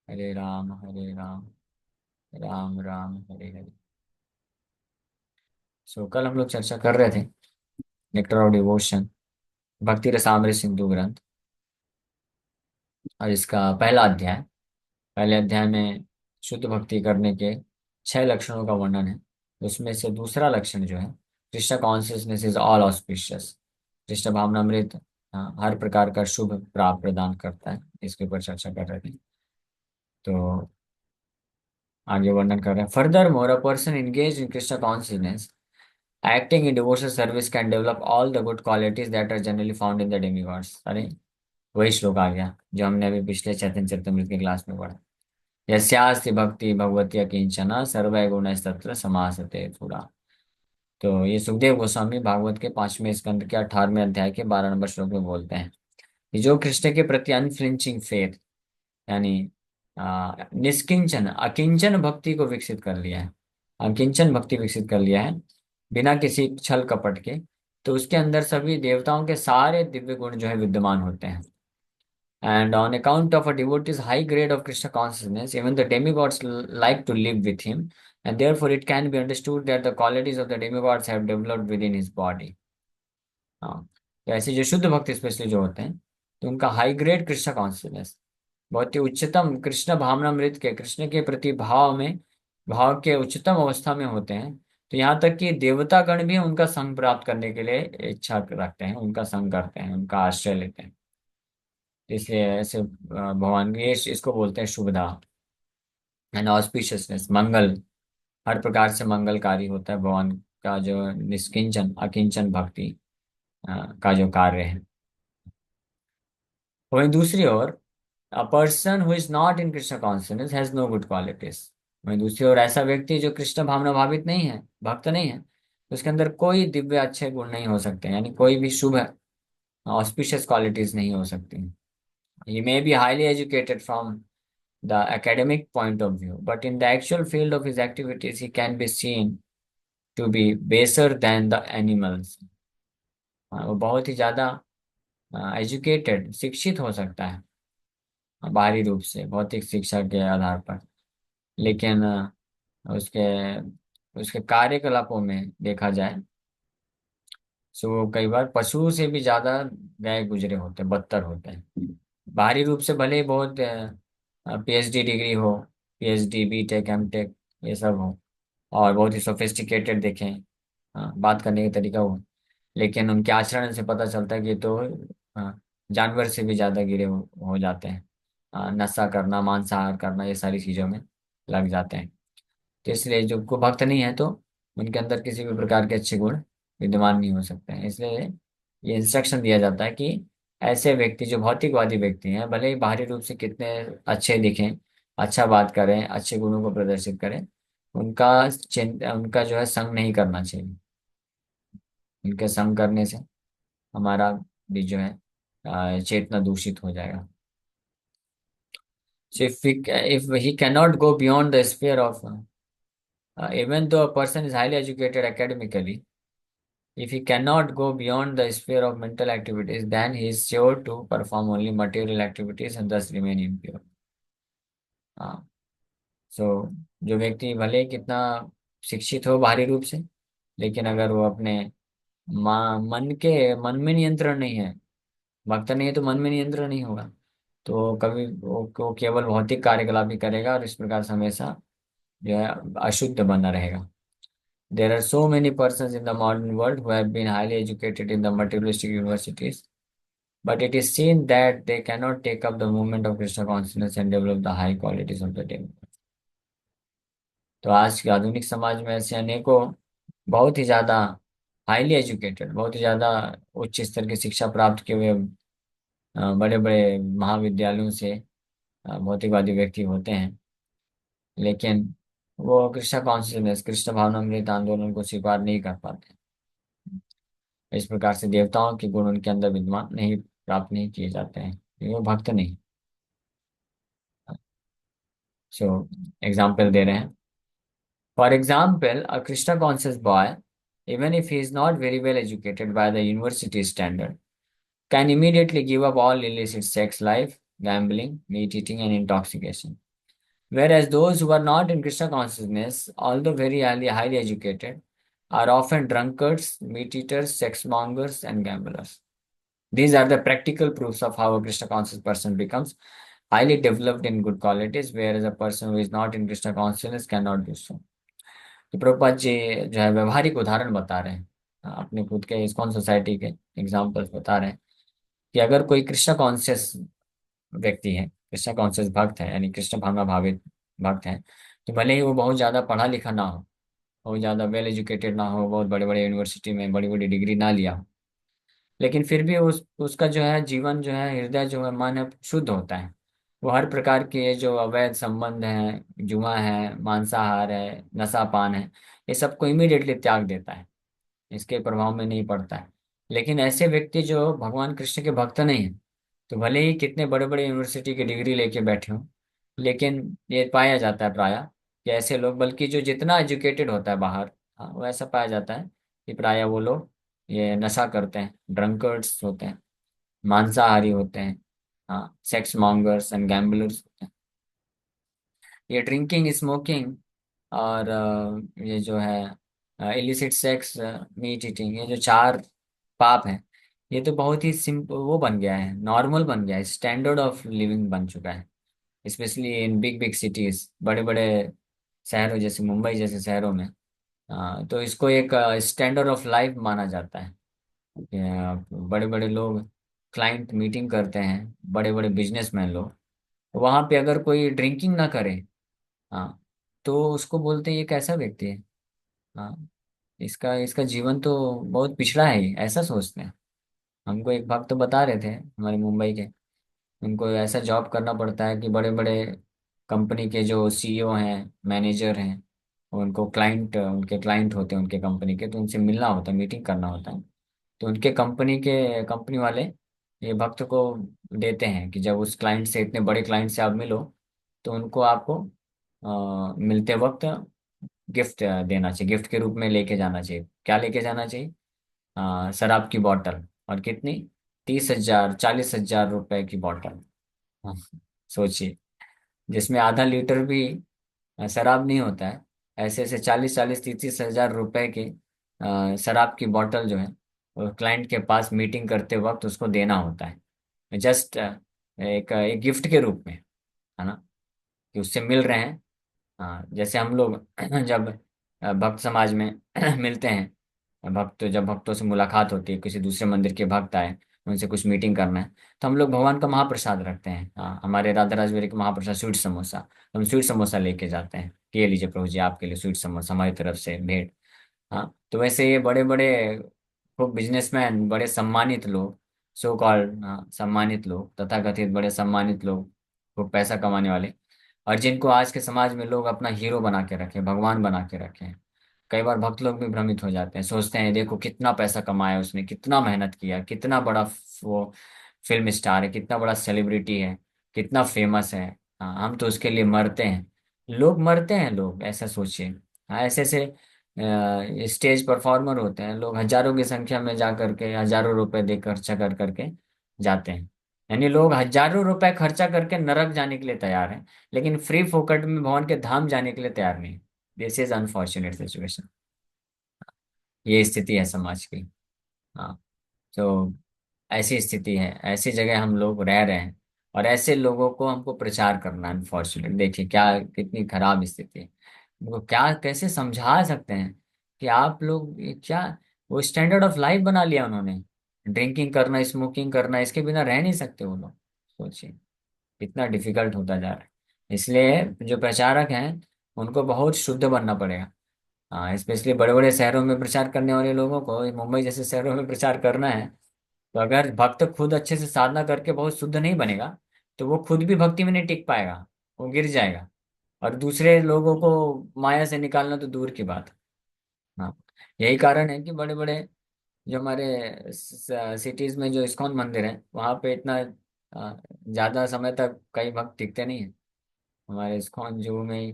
हरे राम हरे राम, राम राम हरे हरे। कल हम लोग चर्चा कर रहे थे नेक्टर ऑफ डिवोशन, भक्ति रसामृत सिंधु ग्रंथ। और इसका पहला अध्याय, पहले अध्याय में शुद्ध भक्ति करने के 6 लक्षणों का वर्णन है। उसमें से दूसरा लक्षण जो है, Krishna consciousness is all auspicious. Krishna भावनामृत हर प्रकार का शुभ प्राप्त प्रदान करता है, इसके ऊपर चर्चा कर रहे थे। तो आगे वर्णन कर रहे हैं। Further more, a person engage in Krishna consciousness acting in devotional service can develop all the good qualities that are generally found in the demigods। अरे वही श्लोक आ गया जो हमने अभी पिछले चैतन्य चरितमृत की क्लास में पढ़ा। यस्यास्ति भक्ति भगवती किंचन सर्वै गुण तत्र समासते थोड़ा। तो ये सुखदेव गोस्वामी भागवत के 5वें स्कंद के 18वें अध्याय के 12 नंबर श्लोक में बोलते हैं कि जो कृष्ण के प्रति अनफ्लिंचिंग फेथ, यानी निष्किंचन अकिंचन भक्ति को विकसित कर लिया है, अकिंचन भक्ति विकसित कर लिया है बिना किसी छल कपट के, तो उसके अंदर सभी देवताओं के सारे दिव्य गुण जो है विद्यमान होते हैं। And on account of a devotees high grade of Krishna consciousness even the demigods like to live with him, and therefore it can be understood that the qualities of the demigods have developed within his body. हाँ, तो ऐसे जो शुद्ध भक्त specially जो होते हैं, तो उनका हाई ग्रेड कृष्ण कॉन्शियसनेस, बहुत ही उच्चतम कृष्ण भावनामृत के, कृष्ण के प्रति भाव में, भाव के उच्चतम अवस्था में होते हैं। तो यहाँ तक कि देवतागण भी उनका संग प्राप्त करने के लिए इच्छा रखते हैं, उनका संग करते हैं, उनका आश्रय लेते हैं। इसलिए ऐसे भगवान ये इसको बोलते हैं शुभदा एंड ऑस्पिशियसनेस, मंगल। हर प्रकार से मंगलकारी होता है भगवान का जो निष्किंचन अकिंचन भक्ति का जो कार्य है। वहीं दूसरी ओर, a person who is not in Krishna consciousness has no good qualities. वहीं दूसरी ओर ऐसा व्यक्ति जो कृष्ण भावना भावित नहीं है, भक्त नहीं है, उसके अंदर कोई दिव्य अच्छे गुण नहीं हो सकते, यानी कोई भी शुभ ऑस्पिशियस क्वालिटीज नहीं हो सकती। He may be highly educated from the academic point of view, but in the actual field of his activities, he can be seen to be baser than the animals। वो बहुत ही ज्यादा educated शिक्षित हो सकता है बाहरी रूप से, भौतिक शिक्षा के आधार पर, लेकिन उसके उसके कार्यकलापों में देखा जाए तो वो कई बार पशुओं से भी ज्यादा गए गुजरे होते हैं, बदतर होते हैं। बाहरी रूप से भले ही बहुत पीएचडी डिग्री हो, पीएचडी बीटेक एमटेक ये सब हो, और बहुत ही सोफिस्टिकेटेड दिखें, बात करने का तरीका हो, लेकिन उनके आचरण से पता चलता है कि तो जानवर से भी ज्यादा गिरे हो जाते हैं। नशा करना, मांसाहार करना, ये सारी चीजों में लग जाते हैं। तो इसलिए जो को भक्त नहीं है, तो उनके अंदर किसी भी प्रकार के अच्छे गुण विद्यमान नहीं हो सकते हैं। इसलिए ये इंस्ट्रक्शन दिया जाता है कि ऐसे व्यक्ति जो भौतिकवादी व्यक्ति हैं, भले ही बाहरी रूप से कितने अच्छे दिखें, अच्छा बात करें, अच्छे गुणों को प्रदर्शित करें, उनका चिंता, उनका जो है संग नहीं करना चाहिए। उनके संग करने से हमारा भी जो है चेतना दूषित हो जाएगा। So if he cannot go beyond the sphere of even though a person is highly educated academically, if he cannot go beyond the sphere of mental activities, then he is sure to perform only material activities and thus remain impure। हाँ, सो जो व्यक्ति भले ही कितना शिक्षित हो बाहरी रूप से, लेकिन अगर वो अपने मन में नियंत्रण नहीं है, भक्त नहीं है, तो मन में नियंत्रण नहीं होगा, तो कभी वो केवल भौतिक कार्यकलाप ही करेगा, और इस प्रकार से हमेशा जो है अशुद्ध बना रहेगा। There are so many persons in the modern world who have been highly educated in the materialistic universities, but it is seen that they cannot take up the movement of Krishna consciousness and develop the high qualities of the day। तो आज के आधुनिक समाज में ऐसे अनेकों बहुत ही ज्यादा हाईली एजुकेटेड, बहुत ही ज्यादा उच्च स्तर की शिक्षा प्राप्त किए हुए बड़े बड़े महाविद्यालयों से भौतिकवादी व्यक्ति होते हैं, लेकिन वो कृष्ण कॉन्शियसनेस, कृष्ण भावनामृत आंदोलन को स्वीकार नहीं कर पाते। इस प्रकार से देवताओं के गुण उनके अंदर विद्यमान नहीं, प्राप्त नहीं किए जाते हैं, क्योंकि वो भक्त नहीं। सो एग्जाम्पल दे रहे हैं। For example, a Krishna conscious boy, even if he is not very well educated by the university standard, can immediately give up all illicit sex life, gambling, meat eating, and intoxication। Whereas those who are not in Krishna consciousness, although very highly educated, are often drunkards, meat eaters, sex mongers, and gamblers. These are the practical proofs of how a Krishna conscious person becomes highly developed in good qualities, whereas a person who is not in Krishna consciousness cannot do so. तो प्रभुपाद जी जो है व्यवहारिक उदाहरण बता रहे हैं, अपने खुद के इस्कॉन सोसाइटी के एग्जाम्पल्स बता रहे हैं कि अगर कोई कृष्ण कॉन्शियस व्यक्ति है, कृष्ण कॉन्शियस भक्त है, यानी कृष्ण भावना भावित भक्त है, तो भले ही वो बहुत ज़्यादा पढ़ा लिखा ना हो, बहुत ज़्यादा वेल एजुकेटेड ना हो, बहुत बड़े बड़े यूनिवर्सिटी में बड़ी बड़ी डिग्री ना लिया हो, लेकिन फिर भी उस उसका जो है जीवन जो है, हृदय जो है, मन है, शुद्ध होता है। वो हर प्रकार के जो अवैध संबंध हैं, जुआ है, मांसाहार है, नशापान है, ये सबको इमीडिएटली त्याग देता है, इसके प्रभाव में नहीं पड़ता है। लेकिन ऐसे व्यक्ति जो भगवान कृष्ण के भक्त नहीं है, तो भले ही कितने बड़े बड़े यूनिवर्सिटी की डिग्री लेके बैठे हों, लेकिन ये पाया जाता है प्रायः कि ऐसे लोग, बल्कि जो जितना एजुकेटेड होता है बाहर, हाँ, वो ऐसा पाया जाता है कि प्रायः वो लोग ये नशा करते हैं, ड्रंकर्ड्स होते हैं, मांसाहारी होते हैं, हाँ, सेक्स मॉन्गर्स एंड गैम्बलर्स होते हैं। ये ड्रिंकिंग, स्मोकिंग और ये जो है इलिसिट सेक्स, मीट ईटिंग, ये जो चार पाप हैं, ये तो बहुत ही सिंपल वो बन गया है, नॉर्मल बन गया है, स्टैंडर्ड ऑफ लिविंग बन चुका है, specially in big big cities, बड़े बड़े शहरों जैसे मुंबई जैसे शहरों में। तो इसको एक स्टैंडर्ड ऑफ लाइफ माना जाता है। बड़े बड़े लोग क्लाइंट मीटिंग करते हैं, बड़े बड़े बिजनेसमैन लोग, वहां पे अगर कोई ड्रिंकिंग ना करे, हाँ, तो उसको बोलते हैं ये कैसा व्यक्ति है, हाँ, इसका इसका जीवन तो बहुत पिछड़ा है, ऐसा सोचते हैं। हमको एक भक्त तो बता रहे थे हमारे मुंबई के, उनको ऐसा जॉब करना पड़ता है कि बड़े बड़े कंपनी के जो सीईओ हैं, मैनेजर हैं, उनको क्लाइंट, उनके क्लाइंट होते हैं उनके कंपनी के, तो उनसे मिलना होता है, मीटिंग करना होता है। तो उनके कंपनी वाले ये भक्त को देते हैं कि जब उस क्लाइंट से, इतने बड़े क्लाइंट से आप मिलो, तो उनको आपको मिलते वक्त गिफ्ट देना चाहिए, गिफ्ट के रूप में लेके जाना चाहिए। क्या लेके जाना चाहिए? शराब की बोतल। और कितनी? 30,000, 40,000 रुपए की बोतल। हाँ, सोचिए, जिसमें आधा लीटर भी शराब नहीं होता है, ऐसे ऐसे 40-40, 30,000 रुपए की शराब की बोतल जो है, वो क्लाइंट के पास मीटिंग करते वक्त उसको देना होता है, जस्ट एक गिफ्ट के रूप में, है ना, कि उससे मिल रहे हैं। हाँ, जैसे हम लोग जब भक्त समाज में मिलते हैं, जब भक्तों से मुलाकात होती है, किसी दूसरे मंदिर के भक्त आए, उनसे कुछ मीटिंग करना है, तो हम लोग भगवान का महाप्रसाद रखते हैं, हाँ, हमारे राधा राजवीर का महाप्रसाद स्वीट समोसा, तो हम स्वीट समोसा लेके जाते हैं कि ये लीजिए प्रभु जी, आपके लिए स्वीट समोसा हमारी तरफ से भेंट। हाँ, तो वैसे ये बड़े बड़े खूब बिजनेसमैन, बड़े सम्मानित लोग, सो कॉल्ड, हाँ, सम्मानित लोग, तथाकथित बड़े सम्मानित लोग, खूब पैसा कमाने वाले, और जिनको आज के समाज में लोग अपना हीरो बना के रखे, भगवान बना के रखे हैं, कई बार भक्त लोग भी भ्रमित हो जाते हैं, सोचते हैं देखो कितना पैसा कमाया उसने, कितना मेहनत किया, कितना बड़ा वो फिल्म स्टार है, कितना बड़ा सेलिब्रिटी है, कितना फेमस है, हाँ, हम तो उसके लिए मरते हैं। लोग मरते हैं, लोग ऐसा सोचिए। हाँ, ऐसे ऐसे स्टेज परफॉर्मर होते हैं लोग, हजारों की संख्या में जा करके हजारों रुपए दे खर्चा कर करके जाते हैं, यानी लोग हजारों रुपए खर्चा करके नरक जाने के लिए तैयार हैं, लेकिन फ्री फोकट में भगवान के धाम जाने के लिए तैयार नहीं। This is unfortunate situation. ये स्थिति है समाज की। हाँ, तो ऐसी स्थिति है, ऐसी जगह हम लोग रह रहे हैं, और ऐसे लोगों को हमको प्रचार करना है। अनफॉर्चुनेट, देखिए क्या कितनी खराब स्थिति है। उनको क्या कैसे समझा सकते हैं कि आप लोग ये क्या, वो स्टैंडर्ड ऑफ लाइफ बना लिया उन्होंने, ड्रिंकिंग करना, स्मोकिंग करना, इसके बिना रह नहीं सकते वो लोग। सोचिए कितना डिफिकल्ट होता जा रहा है। इसलिए जो प्रचारक हैं, उनको बहुत शुद्ध बनना पड़ेगा। हाँ, स्पेशली बड़े बड़े शहरों में प्रचार करने वाले लोगों को, मुंबई जैसे शहरों में प्रचार करना है, तो अगर भक्त खुद अच्छे से साधना करके बहुत शुद्ध नहीं बनेगा, तो वो खुद भी भक्ति में नहीं टिक पाएगा, वो गिर जाएगा, और दूसरे लोगों को माया से निकालना तो दूर की बात है। हाँ, यही कारण है कि बड़े बड़े जो हमारे सिटीज में जो इस्कॉन मंदिर है, वहाँ पे इतना ज्यादा समय तक कई भक्त टिकते नहीं है। हमारे इस्कॉन जू में ही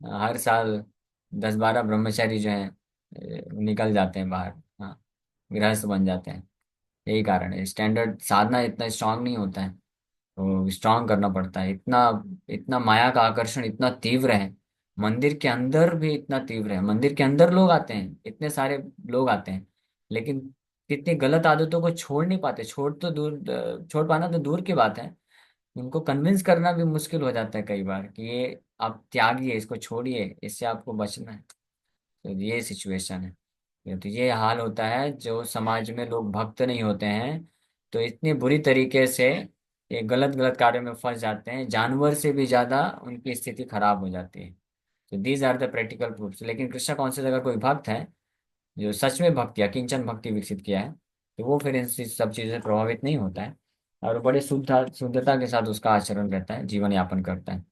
हर साल 10-12 ब्रह्मचारी जो हैं निकल जाते हैं बाहर, हाँ, गृहस्थ बन जाते हैं। यही कारण है, स्टैंडर्ड साधना इतना स्ट्रांग नहीं होता है। स्ट्रांग करना पड़ता है। इतना इतना माया का आकर्षण इतना तीव्र है, मंदिर के अंदर भी इतना तीव्र है। मंदिर के अंदर लोग आते हैं, इतने सारे लोग आते हैं, लेकिन कितनी गलत आदतों को छोड़ नहीं पाते। छोड़ पाना तो दूर की बात है, उनको कन्विंस करना भी मुश्किल हो जाता है कई बार कि ये आप त्यागिए, इसको छोड़िए, इससे आपको बचना है। तो ये सिचुएशन है। तो ये हाल होता है जो समाज में लोग भक्त नहीं होते हैं, तो इतनी बुरी तरीके से ये गलत गलत कार्यों में फंस जाते हैं, जानवर से भी ज्यादा उनकी स्थिति खराब हो जाती है। तो these are the practical proofs. लेकिन कृष्णा कॉन्शियस अगर कोई भक्त है जो सच में भक्ति या किंचन भक्ति विकसित किया है, तो वो फिर इन सब चीजों से प्रभावित नहीं होता है, और बड़े शुद्धता के साथ उसका आचरण रहता है, जीवन यापन करता है।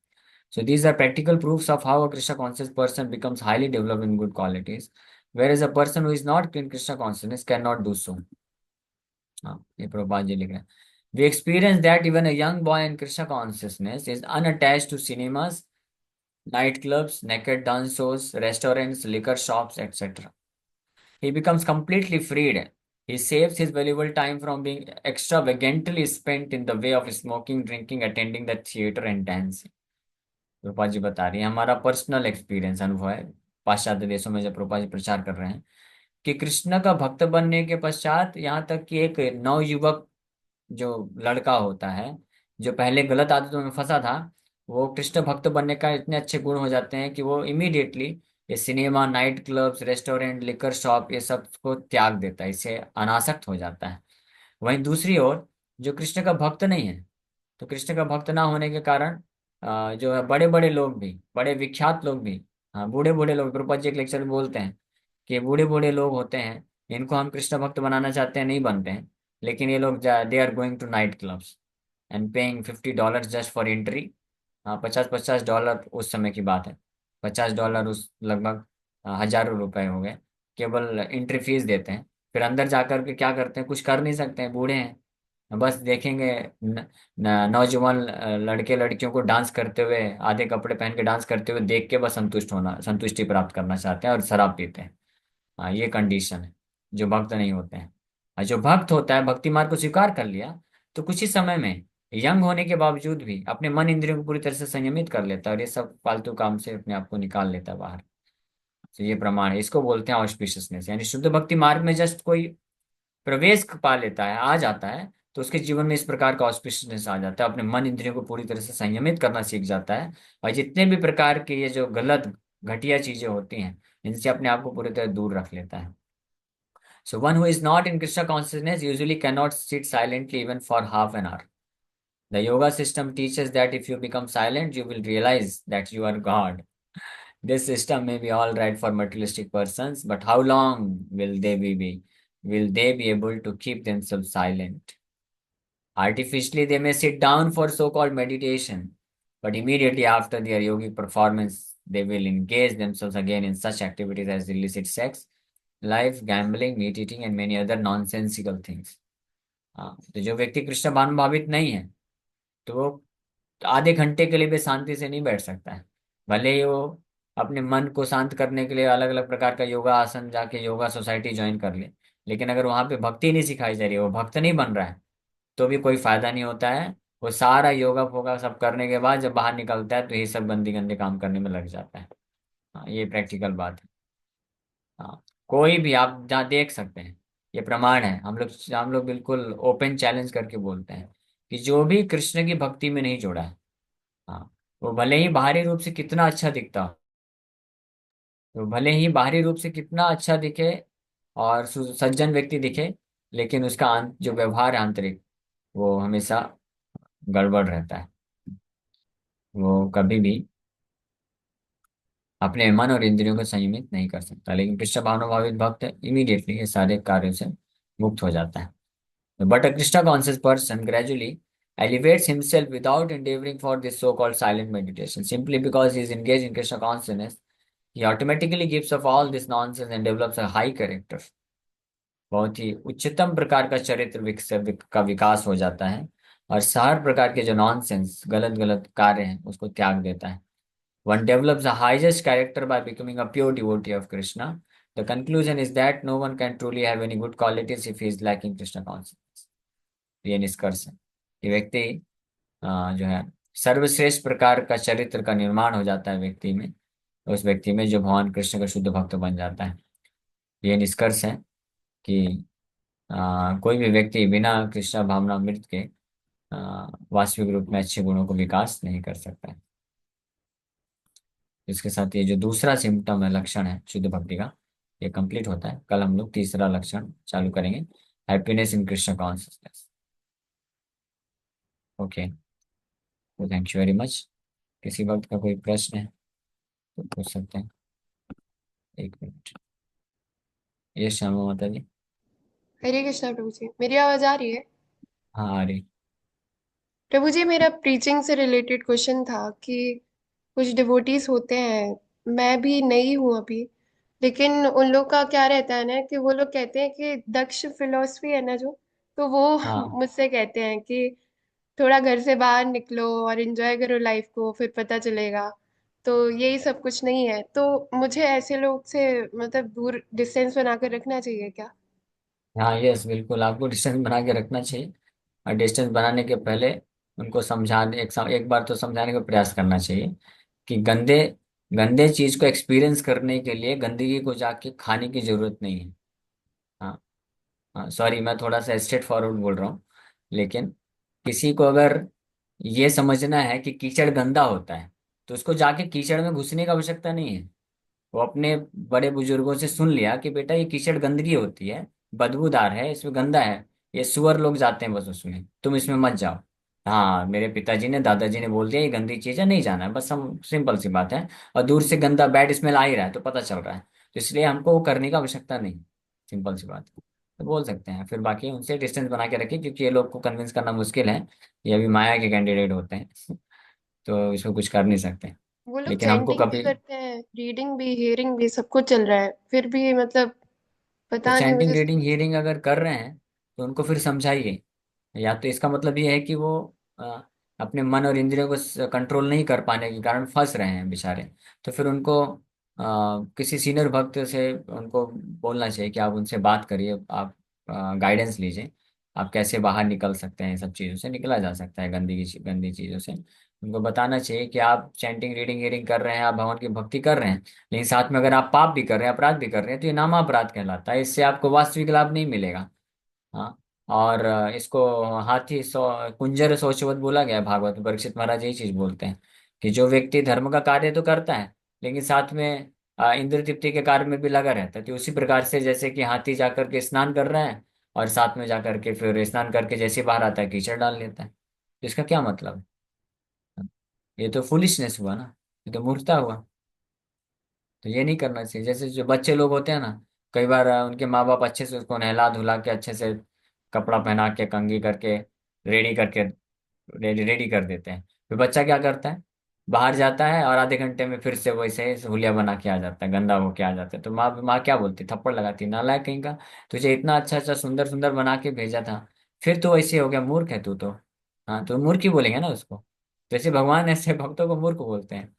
So these are practical proofs of how a Krishna conscious person becomes highly developed in good qualities, whereas a person who is not in Krishna consciousness cannot do so. हाँ, ये प्रभुपाद जी लिख रहे हैं। We experience that even a young boy in Krishna consciousness is unattached to cinemas, nightclubs, naked dance shows, restaurants, liquor shops, etc. He becomes completely freed. He saves his valuable time from being extravagantly spent in the way of smoking, drinking, attending the theater and dancing. रूपा जी बता रही है, हमारा personal experience अनुभव है पाश्चात्य देशों में जब रूपा जी प्रचार कर रहे हैं कि कृष्ण का भक्त बनने के पश्चात यहाँ तक कि एक नवयुवक जो लड़का होता है, जो पहले गलत आदतों में फंसा था, वो कृष्ण भक्त बनने का इतने अच्छे गुण हो जाते हैं कि वो इमीडिएटली ये cinema, night clubs, restaurant, liquor shop, ये सब को त्याग देता है, इससे अनासक्त हो जाता है। वहीं दूसरी ओर जो कृष्ण का भक्त नहीं है, तो कृष्ण का भक्त ना होने के कारण जो है बड़े बड़े लोग भी, बड़े विख्यात लोग भी, हाँ बूढ़े बूढ़े लोग, प्रभुपाद जी एक लेक्चर में बोलते हैं कि बूढ़े बूढ़े लोग होते हैं, इनको हम कृष्ण भक्त बनाना चाहते हैं, नहीं बनते हैं, लेकिन ये लोग they are going to night clubs and paying $50 just for entry. हाँ, 50-50 डॉलर उस समय की बात है। $50 उस लगभग हजारों रुपए हो गए, केवल एंट्री फीस देते हैं। फिर अंदर जाकर के क्या करते हैं, कुछ कर नहीं सकते हैं, बूढ़े हैं, बस देखेंगे नौजवान लड़के लड़कियों को डांस करते हुए, आधे कपड़े पहन के डांस करते हुए देख के बस संतुष्टि प्राप्त करना चाहते हैं और शराब पीते हैं। हाँ, ये कंडीशन है जो भक्त नहीं होते हैं। और जो भक्त होता है, भक्ति मार्ग को स्वीकार कर लिया, तो कुछ ही समय में यंग होने के बावजूद भी अपने मन इंद्रियों को पूरी तरह से संयमित कर लेता है, और ये सब फालतू काम से अपने आप को निकाल लेता है बाहर। तो ये प्रमाण है, इसको बोलते हैं ऑस्पिशियसनेस। यानी शुद्ध भक्ति मार्ग में जस्ट कोई प्रवेश पा लेता है, आ जाता है, तो उसके जीवन में इस प्रकार का ऑस्पिशियसनेस आ जाता है, अपने मन इंद्रियों को पूरी तरह से संयमित करना सीख जाता है, और जितने भी प्रकार के ये जो गलत घटिया चीजें होती हैं, इनसे अपने आप को पूरी तरह दूर रख लेता है। So one who is not in Krishna consciousness usually cannot sit silently even for half an hour. The yoga system teaches that if you become silent, you will realize that you are God. This system may be all right for materialistic persons, but how long will they be able to keep themselves silent? Artificially, they may sit down for so-called meditation, but immediately after their yogic performance, they will engage themselves again in such activities as illicit sex, life, gambling, meat eating, and many other nonsensical things. हाँ, तो जो व्यक्ति कृष्ण भावनाभावित नहीं है, तो वो आधे घंटे के लिए भी शांति से नहीं बैठ सकता है। भले ही वो अपने मन को शांत करने के लिए अलग अलग प्रकार का योगा आसन जाके योगा सोसाइटी ज्वाइन कर ले, लेकिन अगर वहां पे भक्ति नहीं सिखाई जा रही है, वो भक्त नहीं बन रहा है, तो भी कोई फायदा नहीं होता है। वो सारा योगा फोगा सब करने के बाद जब बाहर निकलता है, तो ये सब गंदे गंदे काम करने में लग जाता है। हाँ, ये प्रैक्टिकल बात है। हाँ, कोई भी आप जहाँ देख सकते हैं, ये प्रमाण है, हम लोग बिल्कुल ओपन चैलेंज करके बोलते हैं कि जो भी कृष्ण की भक्ति में नहीं जुड़ा है, हाँ, वो भले ही बाहरी रूप से कितना अच्छा दिखता हो, वो भले ही बाहरी रूप से कितना अच्छा दिखे और सज्जन व्यक्ति दिखे, लेकिन उसका जो व्यवहार है आंतरिक, वो हमेशा गड़बड़ रहता है। वो कभी भी अपने मन और इंद्रियों को संयमित नहीं कर सकता। लेकिन कृष्ण भावनाभावित भक्त इमीडिएटली ये सारे कार्यों से मुक्त हो जाता है। But a Krishna conscious person gradually elevates himself without endeavoring for this so-called silent meditation. Simply because he is engaged in Krishna consciousness, he automatically gives up all this nonsense and develops a high character. बहुत ही उच्चतम प्रकार का चरित्र का विकास हो जाता है, और हर प्रकार के जो नॉनसेंस गलत गलत कार्य हैं उसको त्याग देता है। One develops the highest character by becoming a pure devotee of Krishna. The conclusion is that no one can truly have any good qualities if he is lacking Krishna consciousness. ये निष्कर्ष है कि व्यक्ति जो है सर्वश्रेष्ठ प्रकार का चरित्र का निर्माण हो जाता है व्यक्ति में, उस व्यक्ति में जो भगवान कृष्ण का शुद्ध भक्त बन जाता है। ये निष्कर्ष है कि कोई भी व्यक्ति बिना कृष्ण भावनामृत के वास्तविक रूप में अच्छे गुणों को विकास नहीं कर सकता है। इसके साथ ये जो दूसरा सिम्टम है, लक्षण है शुद्ध भक्ति का, ये कंप्लीट होता है। कल हम लोग तीसरा लक्षण चालू करेंगे, happiness in Krishna consciousness. Okay, तो थैंक यू वेरी मच। किसी वक्त का कोई प्रश्न है तो पूछ सकते हैं। एक मिनट। ये श्यामा माता जी। हरे कृष्णा प्रभु जी, मेरी आवाज आ रही है? हाँ आ रही। प्रभु जी, मेरा प्रीचिंग से रिलेटेड क्वेश्चन था कि कुछ डिवोटीज होते हैं, मैं भी नई हूं अभी, लेकिन उन लोग का क्या रहता है ना कि वो लोग कहते हैं कि दक्ष फिलॉसफी है ना जो, तो वो हाँ मुझसे कहते हैं कि थोड़ा घर से बाहर निकलो और एंजॉय करो लाइफ को, फिर पता चलेगा। तो यही सब कुछ नहीं है, तो मुझे ऐसे लोग से मतलब दूर डिस्टेंस बनाकर रखना चाहिए क्या? हाँ, यस बिल्कुल, आपको डिस्टेंस बना के रखना चाहिए। और डिस्टेंस बनाने के पहले उनको समझाने, एक बार तो समझाने का प्रयास करना चाहिए कि गंदे गंदे चीज को एक्सपीरियंस करने के लिए गंदगी को जाके खाने की जरूरत नहीं है। हाँ, हाँ सॉरी, मैं थोड़ा सा स्ट्रेट फॉरवर्ड बोल रहा हूँ। लेकिन किसी को अगर ये समझना है कि कीचड़ गंदा होता है, तो उसको जाके कीचड़ में घुसने की आवश्यकता नहीं है। वो अपने बड़े बुजुर्गों से सुन लिया कि बेटा ये कीचड़ गंदगी होती है, बदबूदार है, इसमें गंदा है, ये सुअर लोग जाते हैं बस उसमें, तुम इसमें मत जाओ। हाँ, मेरे पिताजी ने दादाजी ने बोल दिया ये गंदी चीज है, नहीं जाना है, बस हम सिंपल सी बात है। और दूर से गंदा बैड स्मेल आ ही रहा है तो पता चल रहा है, तो इसलिए हमको वो करने की आवश्यकता नहीं। सिंपल सी बात है। तो बोल सकते हैं, फिर बाकी उनसे डिस्टेंस बना के रखिए, क्योंकि ये लोग को कन्विंस करना मुश्किल है। ये अभी माया के कैंडिडेट होते हैं तो इसमें कुछ कर नहीं सकते। वो लोग लेकिन हमको चैंटिंग भी कभी, करते हैं, रीडिंग भी, हियरिंग भी, सब कुछ चल रहा है, फिर भी मतलब तो पता नहीं चैंटिंग मुझे रीडिंग समझ। हियरिंग अगर कर रहे हैं तो उनको फिर समझाइए। या तो इसका मतलब ये है कि वो अ, अपने मन और इंद्रियों को कंट्रोल नहीं कर पाने के कारण फंस रहे हैं बेचारे। तो फिर उनको किसी सीनियर भक्त से उनको बोलना चाहिए कि आप उनसे बात करिए, आप गाइडेंस लीजिए, आप कैसे बाहर निकल सकते हैं, सब चीज़ों से निकला जा सकता है, गंदी चीज़ों से। उनको बताना चाहिए कि आप चैंटिंग रीडिंग हियरिंग कर रहे हैं, आप भगवान की भक्ति कर रहे हैं, लेकिन साथ में अगर आप पाप भी कर रहे हैं, अपराध भी कर रहे हैं, तो ये नामा अपराध कहलाता है, इससे आपको वास्तविक लाभ नहीं मिलेगा। हाँ। और इसको हाथी कुंजर सोचवत बोला गया है भागवत में। परीक्षित महाराज यही चीज बोलते हैं कि जो व्यक्ति धर्म का कार्य तो करता है, लेकिन साथ में इंद्र तृप्ति के कार्य में भी लगा रहता है, तो उसी प्रकार से जैसे कि हाथी जाकर के स्नान कर रहा है और साथ में जाकर के फिर स्नान करके जैसे बाहर आता है कीचड़ डाल लेता है, तो इसका क्या मतलब है? ये तो फुलिशनेस हुआ ना, ये तो मूर्खता हुआ। तो ये नहीं करना चाहिए। जैसे जो बच्चे लोग होते हैं ना, कई बार उनके माँ बाप अच्छे से उसको नहला धुला के अच्छे से कपड़ा पहना के कंघी करके रेडी करके रेडी रेडी कर देते हैं, फिर बच्चा क्या करता है, बाहर जाता है और आधे घंटे में फिर से वैसे ही हुलिया बना के आ जाता है, गंदा होके आ जाता है। तो माँ माँ क्या बोलती, थप्पड़ लगाती, नालायक कहीं का, तुझे इतना अच्छा अच्छा सुंदर सुंदर बना के भेजा था, फिर तो ऐसे हो गया, मूर्ख है तू तो। हाँ, तो मूर्ख ही बोलेंगे ना उसको। जैसे भगवान ऐसे भक्तों को मूर्ख बोलते हैं।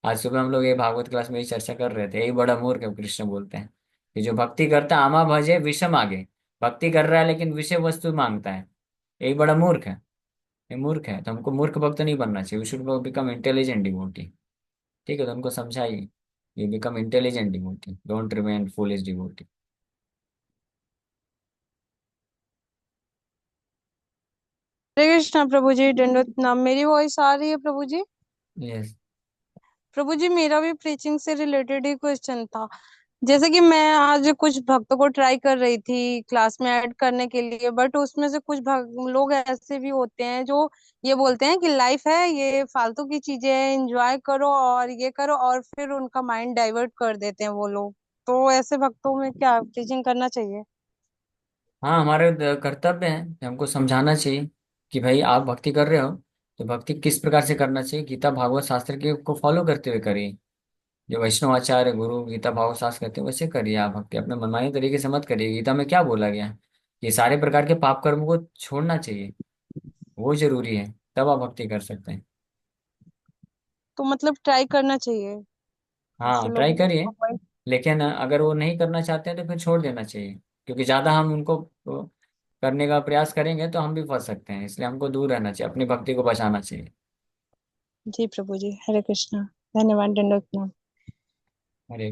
आज सुबह हम लोग ये भागवत क्लास में ही चर्चा कर रहे थे, यही बड़ा मूर्ख है कृष्ण बोलते हैं कि जो भक्ति करता है आमा भजे विषम आगे, भक्ति कर रहा है लेकिन विषय वस्तु मांगता है, यही बड़ा मूर्ख है। ये मूर्ख है, तो हमको मूर्ख भक्त नहीं बनना चाहिए, we should become intelligent devotee. ठीक है, तो हमको समझाइए, you become intelligent devotee, don't remain foolish devotee. हरे कृष्णा प्रभु जी, दंडवत नाम। मेरी वॉइस आ रही है प्रभु जी? यस। प्रभु जी, मेरा भी प्रीचिंग से रिलेटेड ही क्वेश्चन था। जैसे कि मैं आज कुछ भक्तों को ट्राई कर रही थी क्लास में ऐड करने के लिए, बट उसमें से कुछ लोग ऐसे भी होते हैं जो ये बोलते हैं कि लाइफ है, ये फालतू की चीजें हैं, एंजॉय करो और ये करो, और फिर उनका माइंड डाइवर्ट कर देते हैं वो लोग। तो ऐसे भक्तों में क्या प्रीचिंग करना चाहिए? हाँ, हमारे कर्तव्य है कि हमको समझाना चाहिए कि भाई आप भक्ति कर रहे हो तो भक्ति किस प्रकार से करना चाहिए, गीता भागवत शास्त्र के को फॉलो करते हुए करिए। जो वैष्णव आचार्य गुरु गीता भाव शास्त्र कहते हैं वैसे करिए, आप भक्ति अपने मनमानी तरीके से मत करिए। गीता में क्या बोला गया है, ये सारे प्रकार के पाप कर्म को छोड़ना चाहिए, वो जरूरी है, तब आप भक्ति कर सकते हैं। तो मतलब ट्राई करना चाहिए ऐसे हाँ ट्राई लोगों करिए, को। लेकिन अगर वो नहीं करना चाहते हैं तो फिर छोड़ देना चाहिए, क्योंकि ज्यादा हम उनको करने का प्रयास करेंगे तो हम भी फंस सकते हैं, इसलिए हमको दूर रहना चाहिए, अपनी भक्ति को बचाना चाहिए। जी प्रभु जी, हरे कृष्णा। धन्यवाद, दंडवत प्रणाम। हरे